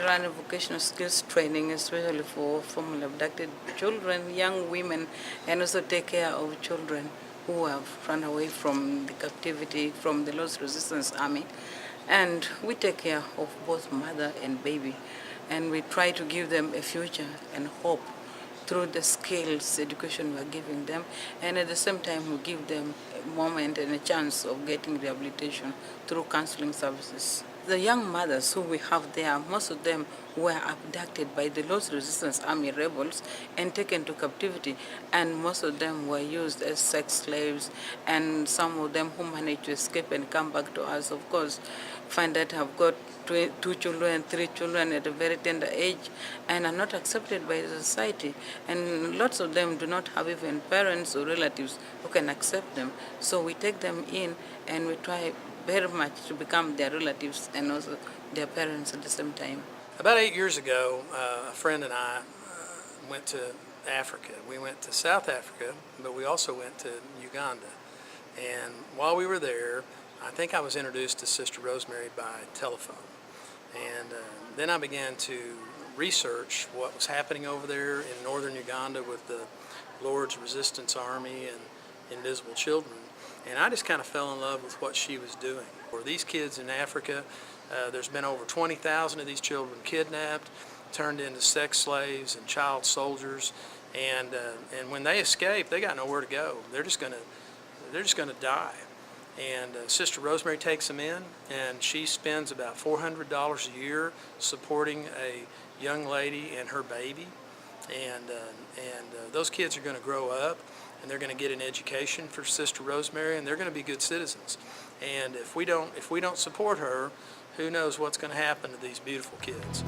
run a vocational skills training, especially for formerly abducted children, young women, and also take care of children who have run away from the captivity from the Lord's Resistance Army. And we take care of both mother and baby, and we try to give them a future and hope through the skills education we're giving them, and at the same time we give them a moment and a chance of getting rehabilitation through counseling services. The young mothers who we have there, most of them were abducted by the Lord's Resistance Army rebels and taken to captivity, and most of them were used as sex slaves, and some of them who managed to escape and come back to us, of course, find that have got two children, three children at a very tender age, and are not accepted by the society. And lots of them do not have even parents or relatives who can accept them. So we take them in and we try very much to become their relatives and also their parents at the same time. About 8 years ago, a friend and I went to Africa. We went to South Africa, but we also went to Uganda. And while we were there, I think I was introduced to Sister Rosemary by telephone. And then I began to research what was happening over there in northern Uganda with the Lord's Resistance Army and Invisible Children. And I just kind of fell in love with what she was doing. For these kids in Africa, there's been over 20,000 of these children kidnapped, turned into sex slaves and child soldiers. And when they escape, they got nowhere to go. They're just gonna die. And Sister Rosemary takes them in, and she spends about $400 a year supporting a young lady and her baby. And those kids are going to grow up, and they're going to get an education for Sister Rosemary, and they're going to be good citizens. And if we don't support her, who knows what's going to happen to these beautiful kids.